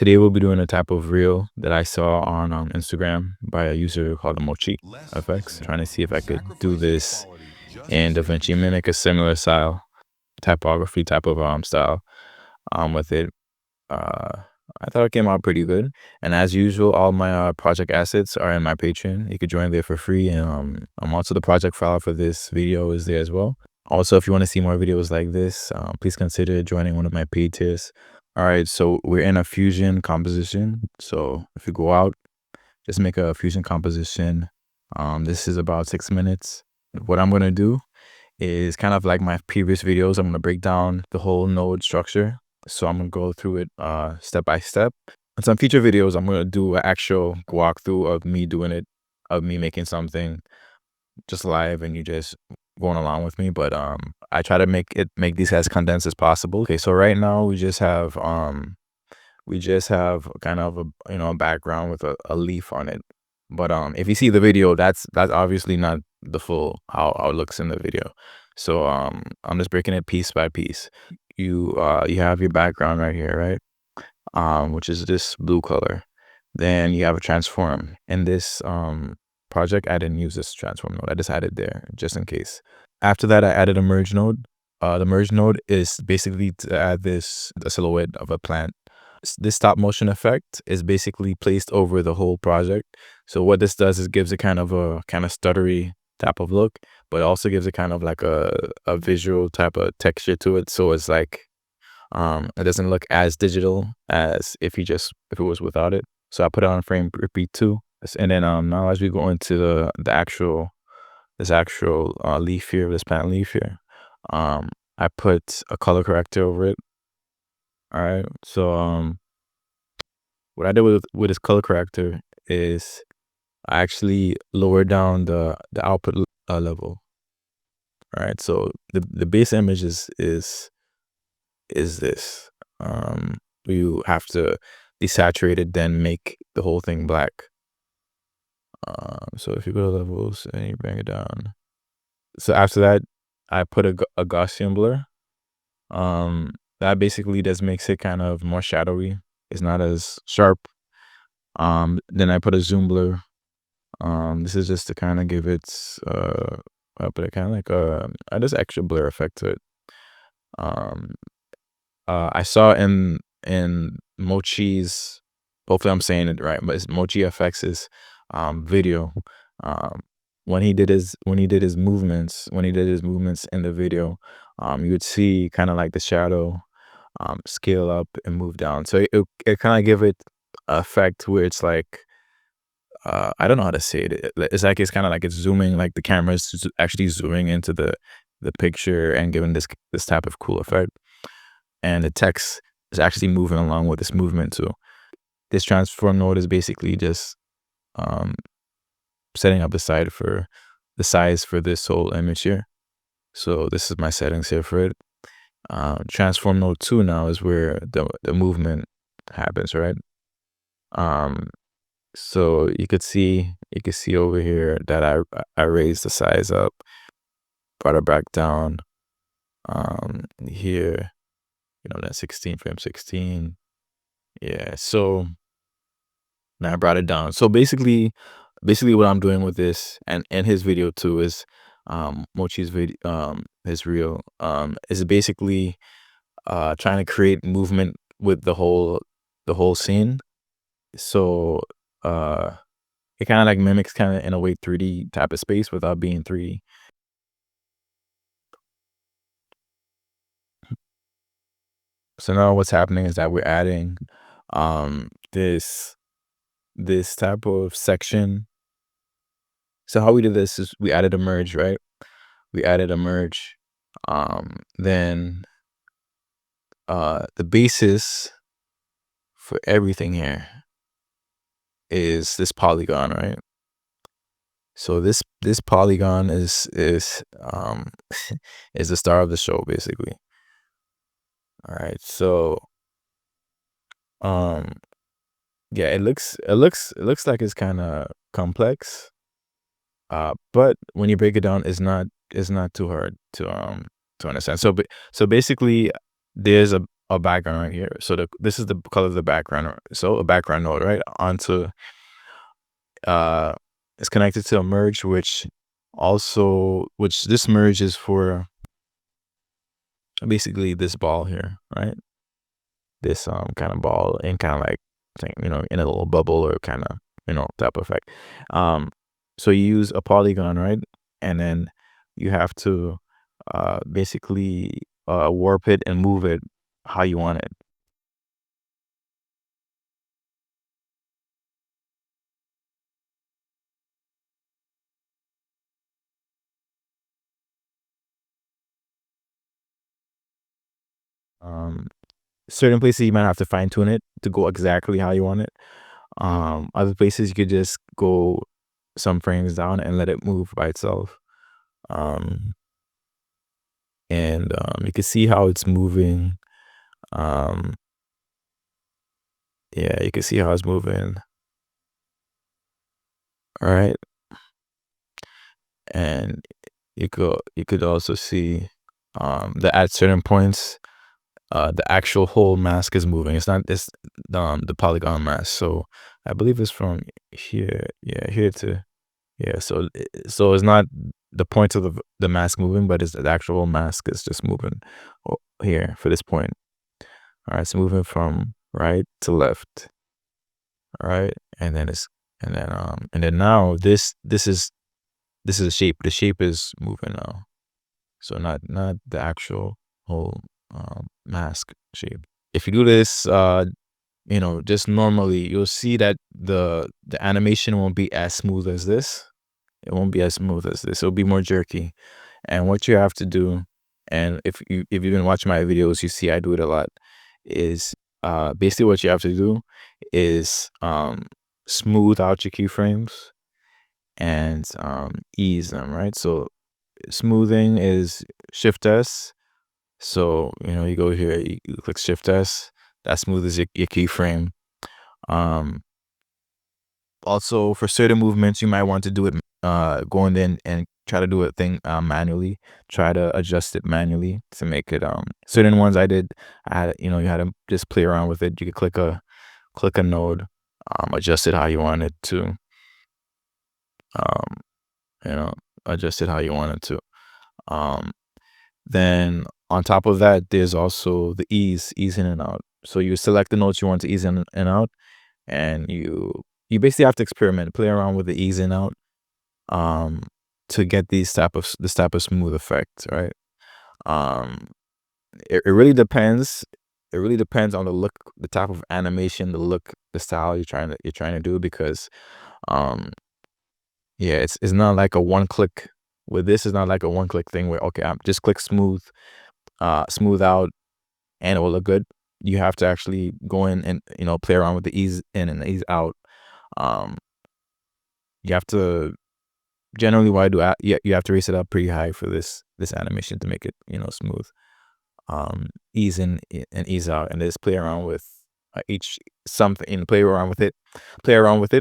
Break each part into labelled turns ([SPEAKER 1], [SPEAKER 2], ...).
[SPEAKER 1] Today we'll be doing a type of reel that I saw on Instagram by a user called Mochi FX. Trying to see if I could do this in Davinci, mimic a similar style, typography type of style with it. I thought it came out pretty good. And as usual, all my project assets are in my Patreon. You could join there for free. And also the project file for this video is there as well. Also, if you want to see more videos like this, please consider joining one of my paid tiers. All right, so we're in a fusion composition. So if you go out, just make a fusion composition. This is about 6 minutes. What I'm going to do is kind of like my previous videos. I'm going to break down the whole node structure. So I'm going to go through it step by step. In some future videos, I'm going to do an actual walkthrough of me doing it, of me making something just live and you just going along with me. But I try to make these as condensed as possible. Okay, so right now we just have kind of a background with a leaf on it. But if you see the video, that's obviously not the full how it looks in the video. So I'm just breaking it piece by piece. You have your background right here, right? Which is this blue color. Then you have a transform. In this project, I didn't use this transform node. I just added there just in case. After that, I added a merge node. The merge node is basically to add the silhouette of a plant. This stop motion effect is basically placed over the whole project. So what this does is gives it kind of stuttery type of look, but also gives it kind of like a visual type of texture to it. So it's like it doesn't look as digital as if it was without it. So I put it on frame repeat 2. And then now as we go into this actual leaf here, this plant leaf here, I put a color corrector over it. All right, so what I did with this color corrector is I actually lowered down the output level. All right, so the base image is this. You have to desaturate it, then make the whole thing black. So if you go to levels and you bring it down, so after that I put a Gaussian blur. That basically just makes it kind of more shadowy. It's not as sharp. Then I put a zoom blur. This is just to kind of give it I put it kind of like a just extra blur effect to it. I saw in Mochi's, hopefully I'm saying it right, but it's Mochi FX's video. When he did his movements in the video, you would see kind of like the shadow scale up and move down. So it kind of give it a effect where it's like I don't know how to say it. It's like it's kind of like it's zooming, like the camera is actually zooming into the picture and giving this type of cool effect. And the text is actually moving along with this movement too. This transform node is basically just setting up the size for this whole image here. So this is my settings here for it. Transform node 2 now is where the movement happens, right? So you could see over here that I raised the size up, brought it back down. Here, that's 16 frame 16. Yeah, so now I brought it down. So basically what I'm doing with this and his video too is Mochi's video, his reel, is basically trying to create movement with the whole scene. So it kind of like mimics kind of in a way 3D type of space without being 3D. So now what's happening is that we're adding this type of section. So how we did this is we added a merge, right? We added a merge. Then the basis for everything here is this polygon, right? So this polygon is is the star of the show, basically. All right, so yeah, it looks like it's kind of complex, but when you break it down, it's not too hard to understand. So basically, there's a background right here. So this is the color of the background. So a background node, right? Onto uh it's connected to a merge, which this merge is for basically this ball here, right? This kind of ball and kind of like thing, in a little bubble or kind of, type effect. So you use a polygon, right? And then you have to basically warp it and move it how you want it. Um, Certain places you might have to fine tune it to go exactly how you want it. Other places you could just go some frames down and let it move by itself. Um, and you can see how it's moving. Um, yeah, you can see how it's moving. All right, and you could also see that at certain points, the actual whole mask is moving. It's not this the polygon mask. So I believe it's from here, yeah, here to yeah. So it's not the point of the mask moving, but it's the actual mask is just moving here for this point. All right, so moving from right to left. All right, and then now this is a shape. The shape is moving now. So not the actual whole mask shape. If you do this, just normally, you'll see that the animation won't be as smooth as this. It won't be as smooth as this. It'll be more jerky. And what you have to do, and if you've been watching my videos, you see I do it a lot, is basically what you have to do is smooth out your keyframes and ease them, right? So smoothing is Shift S. So you go here, you click Shift S. That smooths your keyframe. Also, for certain movements, you might want to do it going in and try to do a thing manually. Try to adjust it manually to make it certain ones I had you had to just play around with it. You could click a node, adjust it how you want it to, um, you know, adjust it how you want it to. Um, then on top of that, there's also the ease in and out. So you select the notes you want to ease in and out, and you basically have to experiment, play around with the ease in out, um, to get this type of smooth effect, right? Um, it really depends. It really depends on the look, the type of animation, the look, the style you're trying to do because um yeah, it's not like a one click with this is not like a one click thing where okay, I'm just click smooth out and it will look good. You have to actually go in and play around with the ease in and the ease out. Um, you have to generally what I do, you have to raise it up pretty high for this animation to make it smooth. Ease in and ease out, and just play around with each something and play around with it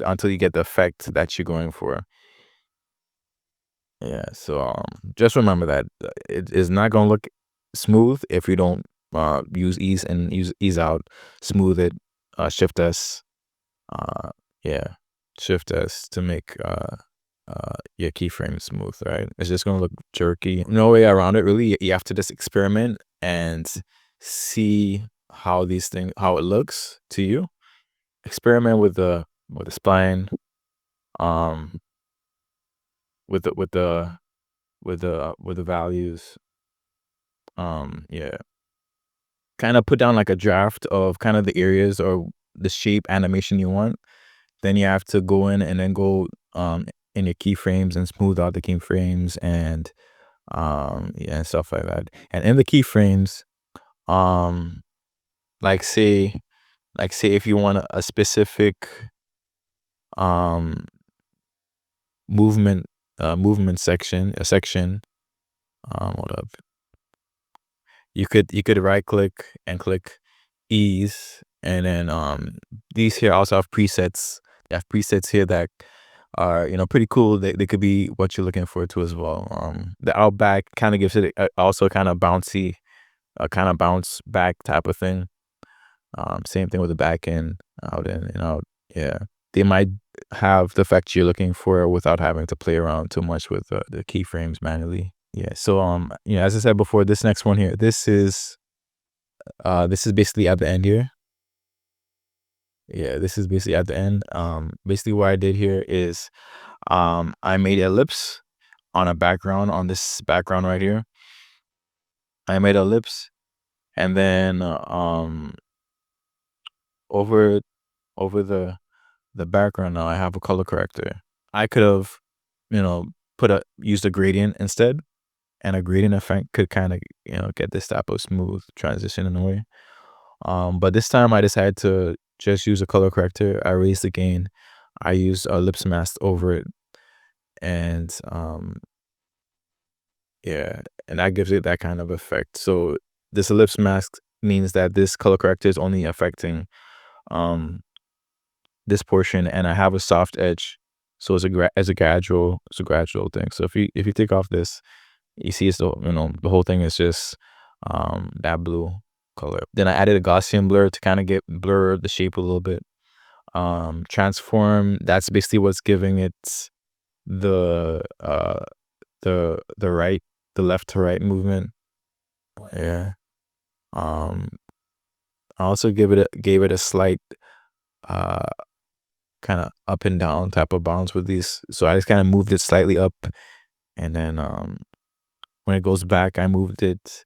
[SPEAKER 1] until you get the effect that you're going for. Yeah, so just remember that it is not gonna look smooth if you don't use ease and use ease out, smooth it, Shift S, uh, yeah, Shift S to make your keyframe smooth, right? It's just gonna look jerky. No way around it, really. You have to just experiment and see how it looks to you. Experiment with the spline, um, with the values. Yeah, kind of put down like a draft of kind of the areas or the shape animation you want. Then you have to go in and then go in your keyframes and smooth out the keyframes and yeah, and stuff like that. And in the keyframes, um like say if you want a specific um movement section, hold up, you could right click and click ease, and then these here also have presets. They have presets here that are pretty cool. They could be what you're looking for too as well. The outback kind of gives it also kind of bouncy a kind of bounce back type of thing. Same thing with the back end, out in and out. Yeah, they might have the effect you're looking for without having to play around too much with the keyframes manually. Yeah. So as I said before, this next one here, this is basically at the end here. Yeah, this is basically at the end. Basically what I did here is I made an ellipse on a background, on this background right here. I made an ellipse, and then over the background now I have a color corrector. I could have, used a gradient instead, and a gradient effect could kind of, get this type of smooth transition in a way. But this time I decided to just use a color corrector. I raised the gain. I used a ellipse mask over it, and yeah, and that gives it that kind of effect. So this ellipse mask means that this color corrector is only affecting um this portion, and I have a soft edge. So it's a gradual thing. So if you take off this, you see the whole thing is just that blue color. Then I added a Gaussian blur to kind of get blur the shape a little bit. Transform, that's basically what's giving it the right, the left to right movement. Yeah. Um I also gave it a slight uh kind of up and down type of bounce with these. So I just kind of moved it slightly up, and then when it goes back, I moved it.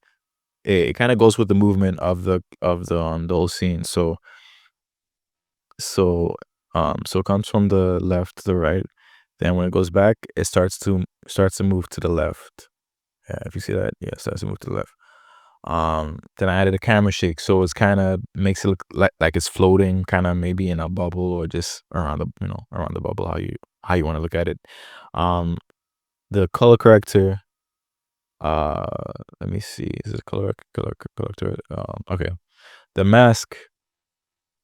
[SPEAKER 1] It kind of goes with the movement of the whole scene. So it comes from the left to the right. Then when it goes back, it starts to move to the left. Yeah, if you see that, yeah, it starts to move to the left. Then I added a camera shake, so it's kind of makes it look like it's floating, kind of maybe in a bubble or just around the bubble, how you want to look at it. Um, the color corrector. Uh, Let me see. Is it color corrector? Okay. The mask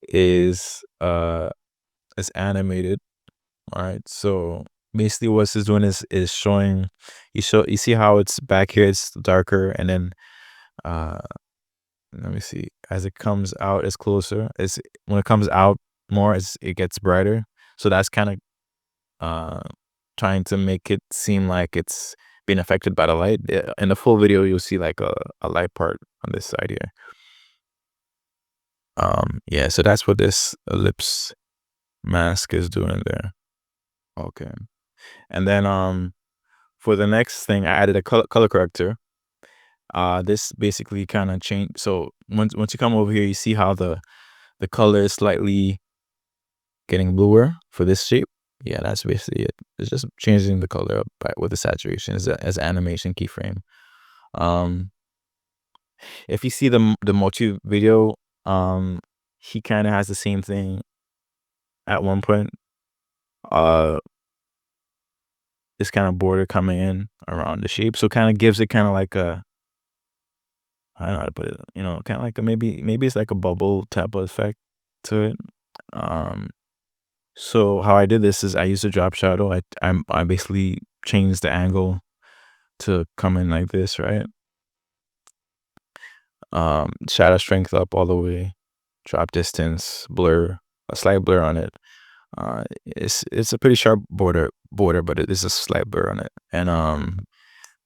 [SPEAKER 1] is animated. All right. So basically, what this is doing is showing. You see how it's back here. It's darker, and then uh let me see. As it comes out, it's closer. It's When it comes out more, it gets brighter. So that's kind of uh trying to make it seem like it's being affected by the light. In the full video, you'll see like a light part on this side here. Yeah, so that's what this ellipse mask is doing there. Okay. And then for the next thing, I added a color corrector. This basically kind of changed. So once you come over here, you see how the color is slightly getting bluer for this shape. Yeah, that's basically it. It's just changing the color up with the saturation as animation keyframe. Um, if you see the Mochi video, he kind of has the same thing at one point. This kind of border coming in around the shape, so kind of gives it kind of like a, I don't know how to put it, kind of like a, maybe it's like a bubble type of effect to it. Um, so how I did this is I used a drop shadow. I basically changed the angle to come in like this, right? Shadow strength up all the way, drop distance, blur, a slight blur on it. It's a pretty sharp border, but it is a slight blur on it. And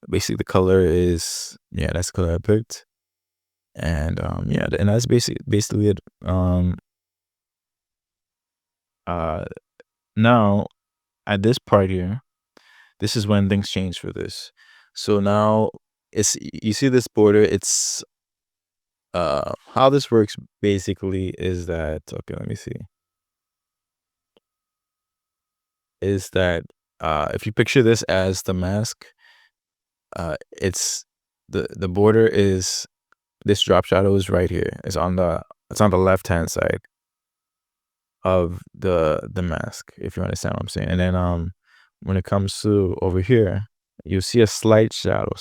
[SPEAKER 1] basically the color is, yeah, that's the color I picked. And yeah, and that's basically it. Now at this part here, this is when things change for this. So now you see this border, it's how this works basically is that, okay, let me see. Is that if you picture this as the mask, it's the border is, this drop shadow is right here. It's on the left hand side of the mask, if you understand what I'm saying. And then when it comes to over here, you see a slight shadow.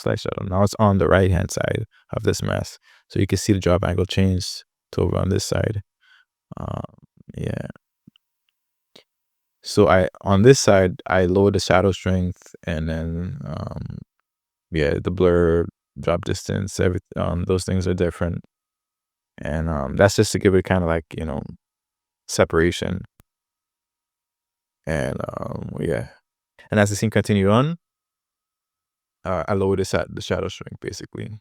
[SPEAKER 1] Now it's on the right hand side of this mask, so you can see the drop angle change to over on this side. Yeah. So on this side I lowered the shadow strength, and then yeah, the blur drop distance, those things are different. And that's just to give it kind of like, separation. And yeah. And as the scene continued on, I lowered the shadow shrink basically.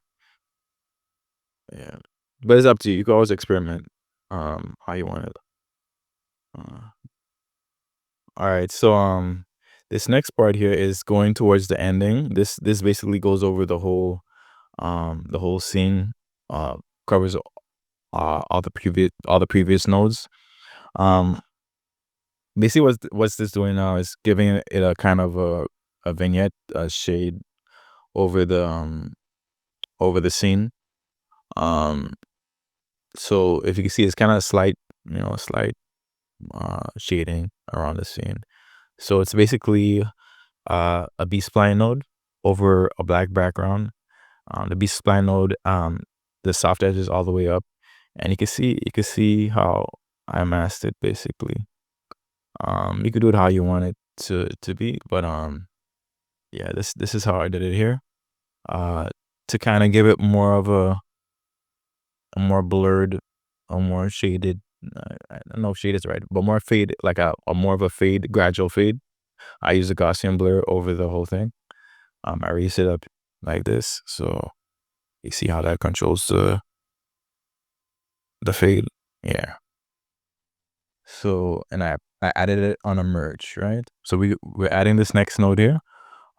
[SPEAKER 1] Yeah. But it's up to you. You can always experiment how you want it. Uh, all right. So this next part here is going towards the ending. This basically goes over the whole scene, covers all the previous nodes. Um Basically what's this doing now is giving it a kind of a vignette, a shade over the scene. Um so if you can see, it's kind of slight, slight shading around the scene. So it's basically a B spline node over a black background. The B spline node, the soft edge is all the way up, and you can see how I masked it basically. You could do it how you want it to be, but yeah, this is how I did it here. To kind of give it more of a more blurred, a more shaded. I don't know if shade is right, but more fade, like a more of a fade, gradual fade. I use a Gaussian blur over the whole thing. I raise it up like this, so you see how that controls the fade. Yeah. So, and I added it on a merge, right? So we're adding this next node here.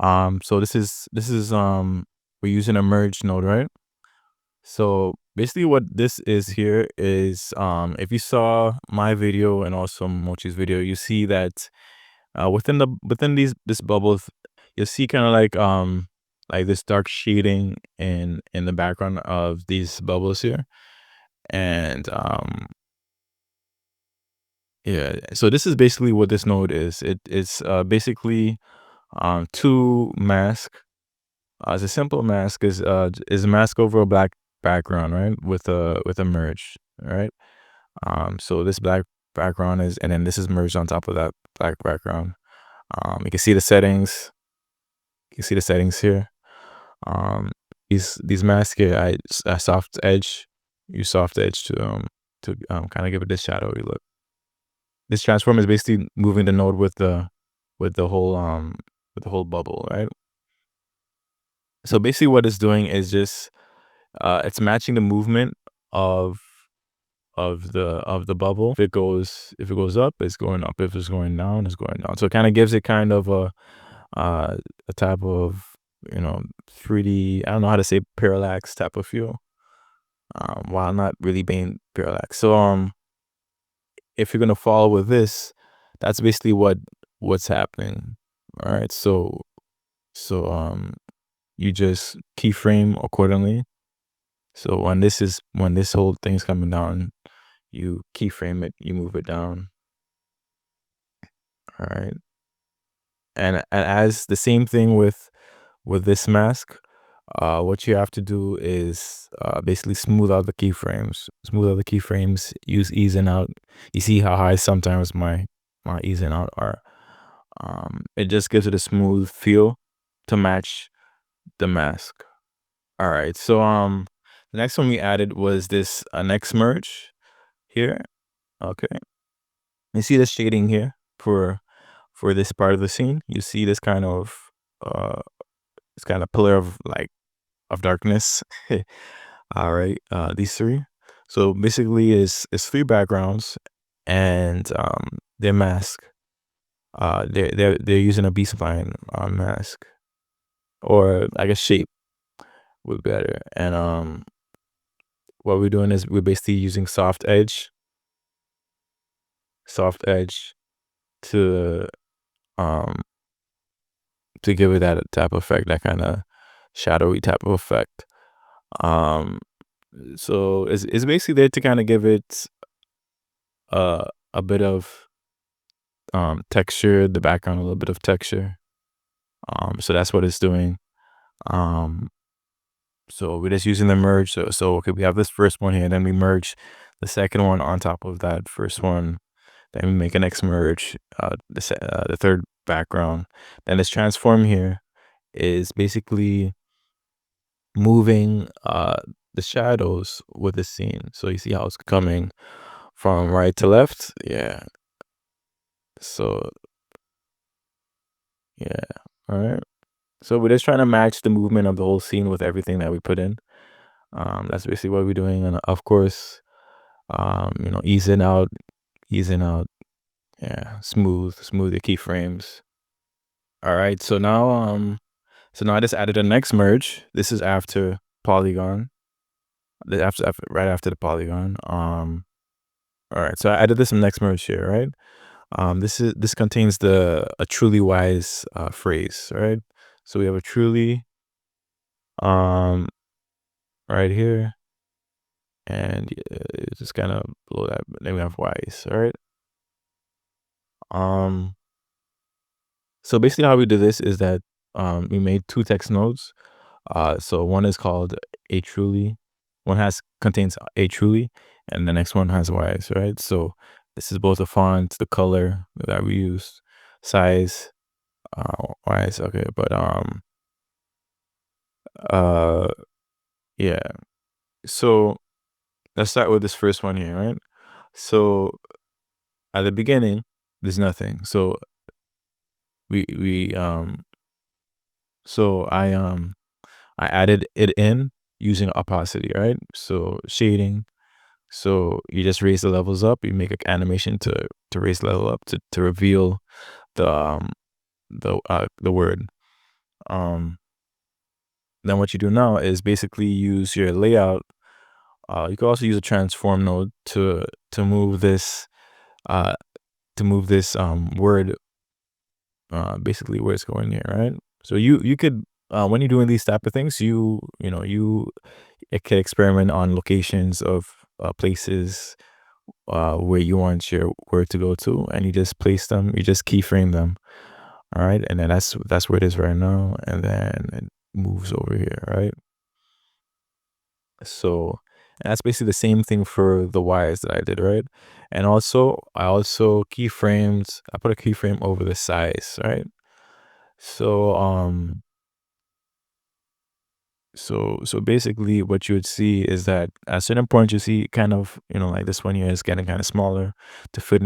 [SPEAKER 1] So this is we're using a merge node, right? So basically what this is here is, if you saw my video and also Mochi's video, you see that within this bubbles, you'll see kind of like this dark shading in the background of these bubbles here. And yeah, so this is basically what this node is. It's basically two mask. It's a simple mask, is a mask over a black background, right? With a merge, right? So this black background is, and then this is merged on top of that black background. You can see the settings. You can see the settings here. These masks here, I soft edge, use soft edge to kind of give it this shadowy look. This transform is basically moving the node with the whole bubble, right? So basically what it's doing is just it's matching the movement of the bubble. If it goes up, it's going up. If it's going down, it's going down. So it kind of gives it kind of a type of 3D, I don't know how to say, parallax type of feel, while not really being parallax. So if you're gonna follow with this, that's basically what's happening. All right. So you just keyframe accordingly. So when this whole thing's coming down, you keyframe it, you move it down. All right. And as the same thing with this mask, what you have to do is basically smooth out the keyframes. Use ease in out. You see how high sometimes my ease in out are. It just gives it a smooth feel to match the mask. All right. So the next one we added was this next merge here. Okay. You see the shading here for this part of the scene. You see this kind of pillar of of darkness. All right, these three. So basically, is three backgrounds, and their mask. They're using a B spline mask, or I guess shape would be better. And what we're doing is we're basically using soft edge to um to give it that type of effect, that kind of shadowy type of effect. Um, so it's basically there to kind of give it a bit of texture, the background, a little bit of texture. So that's what it's doing. Um, so we're just using the merge. So okay, we have this first one here, then we merge the second one on top of that first one. Then we make a next merge, the third background. Then this transform here is basically moving the shadows with the scene. So you see how it's coming from right to left. Yeah. So yeah. All right. So we're just trying to match the movement of the whole scene with everything that we put in. That's basically what we're doing. And of course, easing out, easing out. Yeah, smooth your keyframes. All right. So now I just added a next merge. This is after Polygon. Right after the Polygon. All right. So I added this next merge here, right? This contains the a truly wise phrase, right? So we have a truly um right here, and it's just kind of below that. But then we have wise, all right? Um, so basically how we do this is that we made two text nodes. So one is called a truly, one has contains a truly, and the next one has wise, right? So this is both the font, the color that we use, size, wise, okay, but uh yeah. So let's start with this first one here, right? So at the beginning, there's nothing. So we so I added it in using opacity, right? So shading. So you just raise the levels up. You make an animation to raise the level up to reveal the the word. Um, then what you do now is basically use your layout. You can also use a transform node to move this uh word basically where it's going here, right? So you could when you're doing these type of things, you it can experiment on locations of places where you want your word to go to, and you just place them, you just keyframe them, all right? And then that's where it is right now, and then it moves over here, right? So and that's basically the same thing for the wires that I did, right? And also I also keyframed, I put a keyframe over the size, right? So so basically what you would see is that at certain points you see kind of, like this one here is getting kind of smaller to fit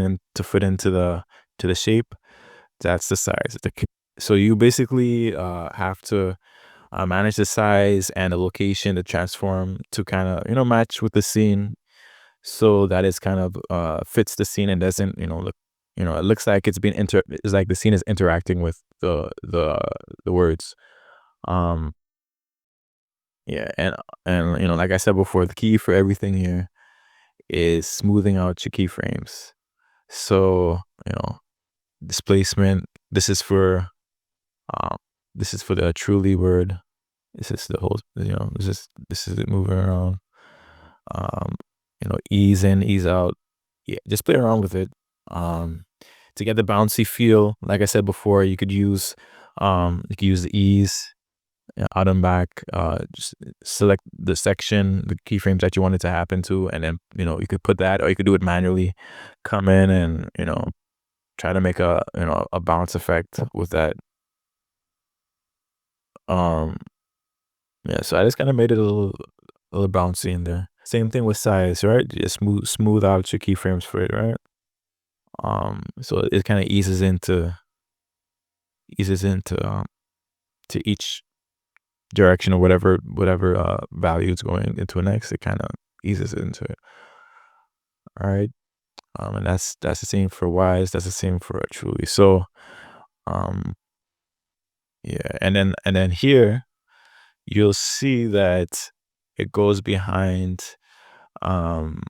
[SPEAKER 1] into the shape. That's the size. So you basically have to manage the size and the location, the transform to kind of, match with the scene, so that it's kind of fits the scene and doesn't, look, it looks like it's like the scene is interacting with the words. Um yeah, and like I said before, the key for everything here is smoothing out your keyframes. So, displacement, this is for um the truly word. This is the whole, this is it moving around. Um, ease in, ease out. Yeah, just play around with it. Um, to get the bouncy feel, like I said before, you could use the ease, out and back. Just select the section, the keyframes that you want it to happen to, and then you could put that, or you could do it manually. Come in and try to make a bounce effect with that. Um, yeah, so I just kind of made it a little bouncy in there. Same thing with size, right? Just smooth out your keyframes for it, right? So it kind of eases into to each direction, or whatever value it's going into next. It kind of eases into it. All right. And that's the same for wise. That's the same for truly. So um yeah, and then here you'll see that it goes behind um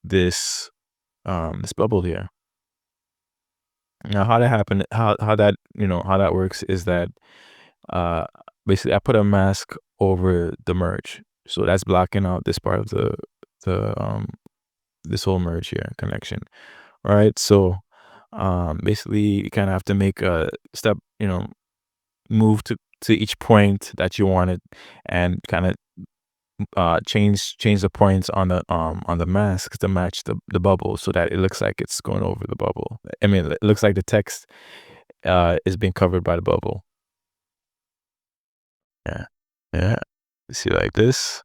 [SPEAKER 1] this this bubble here. Now how that happened, how that works is that uh basically I put a mask over the merge. So that's blocking out this part of the this whole merge here connection. Right? So basically you kind of have to make a step, move to each point that you wanted, and kind of change the points on the mask to match the bubble, so that it looks like it's going over the bubble. I mean, it looks like the text is being covered by the bubble. Yeah. Yeah. See, like this.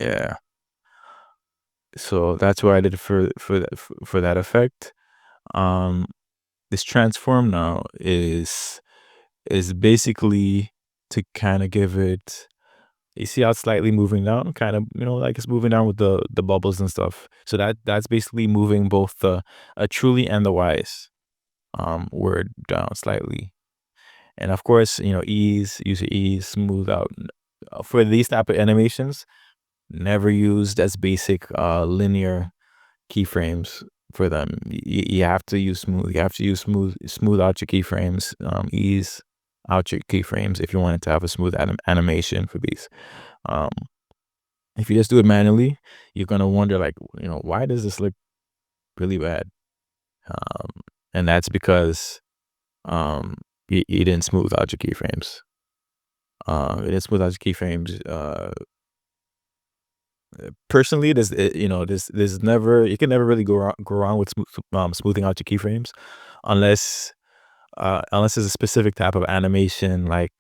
[SPEAKER 1] Yeah. So that's what I did for that effect. Um, this transform now is basically to kind of give it. You see how it's slightly moving down, kind of, like it's moving down with the bubbles and stuff. So that's basically moving both the a truly and the wise word down slightly. And of course, use your ease, smooth out. For these type of animations, never used as basic linear keyframes for them. You have to use smooth. You have to use smooth out your keyframes, ease out your keyframes if you wanted to have a smooth animation for these. Um, if you just do it manually, you're gonna wonder like, why does this look really bad? Um, and that's because you didn't smooth out your keyframes. You didn't smooth out your keyframes. Personally, there's never you can never really go wrong with smoothing out your keyframes, unless there's a specific type of animation, like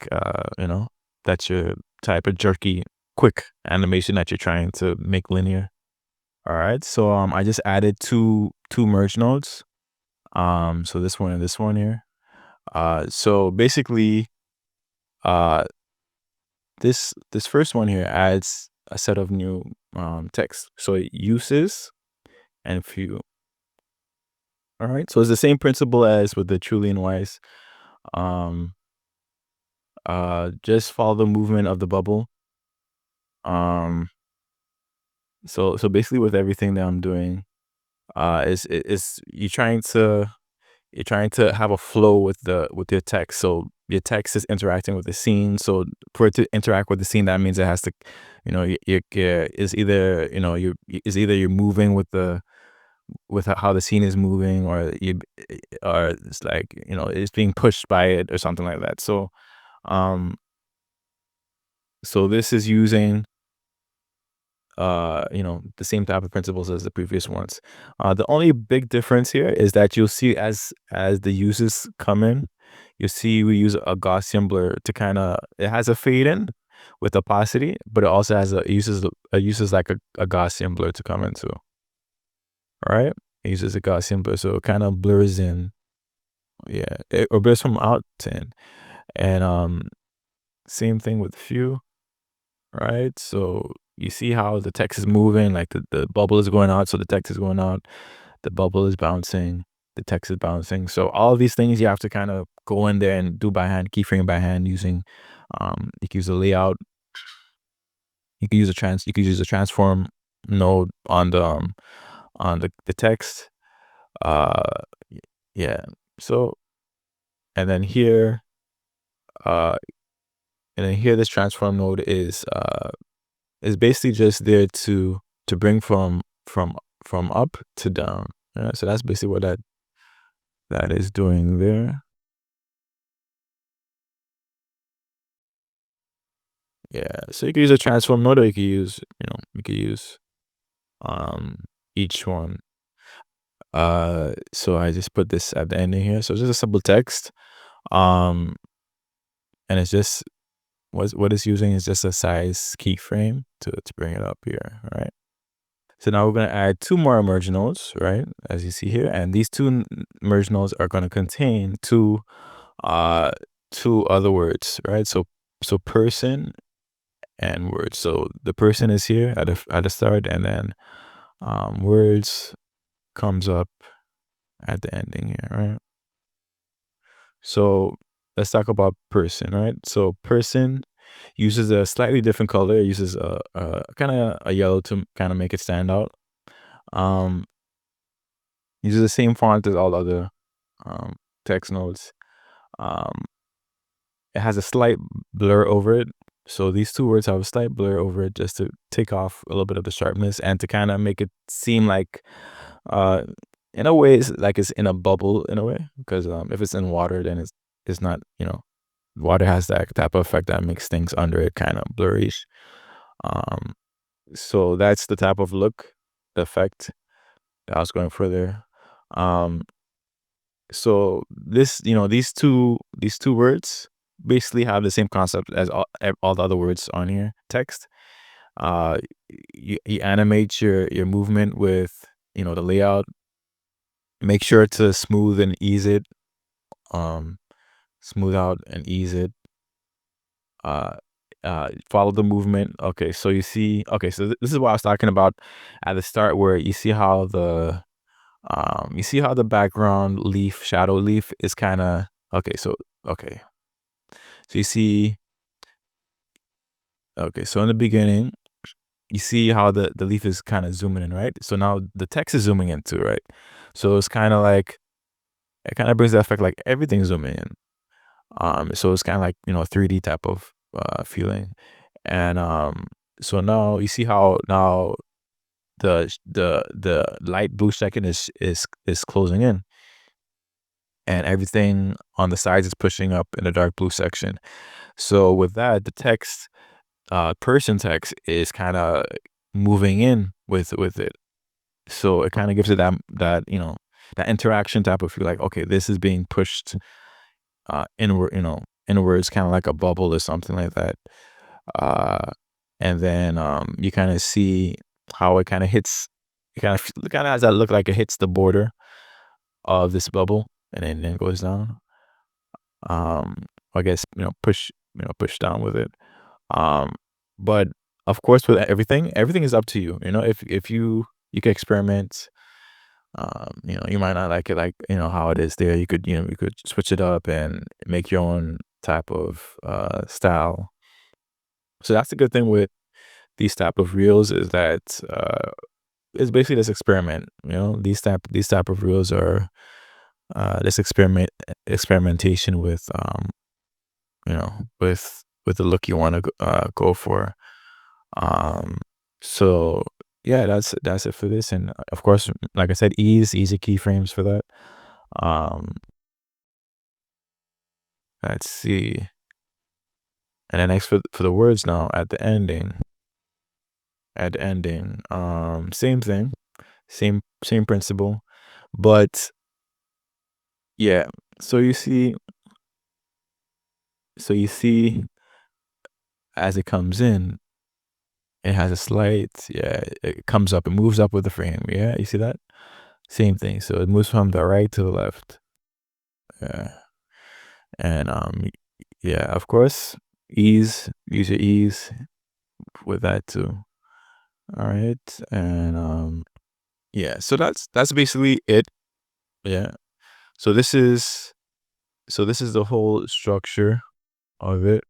[SPEAKER 1] that's your type of jerky, quick animation that you're trying to make linear. All right, so I just added two merge nodes. So this one and this one here. So basically, uh, this first one here adds a set of new text. So it uses and few. All right, so it's the same principle as with the truly and wise. Um, just follow the movement of the bubble. Um, so basically with everything that I'm doing, is you're trying to have a flow with your text. So your text is interacting with the scene. So for it to interact with the scene, that means it has to, is either you're moving with how the scene is moving, or it's like it's being pushed by it or something like that. Um, so this is using the same type of principles as the previous ones. The only big difference here is that you'll see as the uses come in, you see we use a Gaussian blur to kind of, it has a fade in with opacity, but it also has it uses like a Gaussian blur to come into. All right, it uses a Gaussian blur, so it kind of blurs in. Yeah, or blurs from out to in. And same thing with few. Right? So you see how the text is moving, like the bubble is going out, so the text is going out, the bubble is bouncing, the text is bouncing. So all of these things you have to kind of go in there and do by hand, keyframe by hand, using you can use a layout, you could use a transform node on the text. Uh yeah. So and then here uh this transform node is basically just there to bring from up to down. So that's basically what that is doing there. Yeah. So you can use a transform node, or you could use um each one. So I just put this at the ending here. So it's just a simple text. Um and it's just what it's using is just a size keyframe to bring it up here. All right. So now we're going to add two more merge nodes, right? As you see here. And these two merge nodes are going to contain uh, two other words, right? So person and words. So the person is here at the start, and then words comes up at the ending here, right? So let's talk about person, right? So person uses a slightly different color. It uses a kind of a yellow to kind of make it stand out. Um, uses the same font as all other um, text nodes. Um, it has a slight blur over it. So these two words have a slight blur over it, just to take off a little bit of the sharpness and to kind of make it seem like, uh, in a way, it's like it's in a bubble in a way. Because if it's in water, then it's not. Water has that type of effect that makes things under it kind of blurry. Um, so that's the type of look, the effect that I was going for there. Um, so these two words, basically have the same concept as all the other words on here, text. Uh, you animate your movement with, the layout. Make sure to smooth and ease it. Um, Smooth out and ease it. Uh, Follow the movement. Okay, so you see. Okay, so this is what I was talking about at the start, where you see how the background leaf, shadow leaf is kind of okay. Okay, so you see. Okay, so in the beginning, you see how the leaf is kind of zooming in, right? So now the text is zooming in too, right? So it's kind of like it kind of brings the effect like everything's zooming in. So it's kind of like 3D type of feeling, and so now you see how now the light blue second is closing in, and everything on the sides is pushing up in the dark blue section. So with that, the text, person text is kind of moving in with it. So it kind of gives it that interaction type of feel, like, okay, this is being pushed inward, inwards, kind of like a bubble or something like that. Uh, and then you kind of see how it kind of hits. It kind of has that look like it hits the border of this bubble, and then goes down. Um, I guess push down with it. Um, but of course, with everything is up to you. If you can experiment. You might not like it, like how it is there. You could switch it up and make your own type of style. So that's the good thing with these type of reels, is that it's basically this experiment. These type of reels are this experimentation with with the look you want to go for. Um, so yeah, that's it for this. And of course, like I said, easy keyframes for that. Um, let's see. And then next for the words now at the ending. Same thing, same principle, but yeah. So you see as it comes in, it has a slight, yeah, it comes up, it moves up with the frame. Yeah, you see that? Same thing. So it moves from the right to the left. Yeah. And yeah, of course, use your ease with that too. All right. And yeah, so that's basically it. Yeah. So this is the whole structure of it.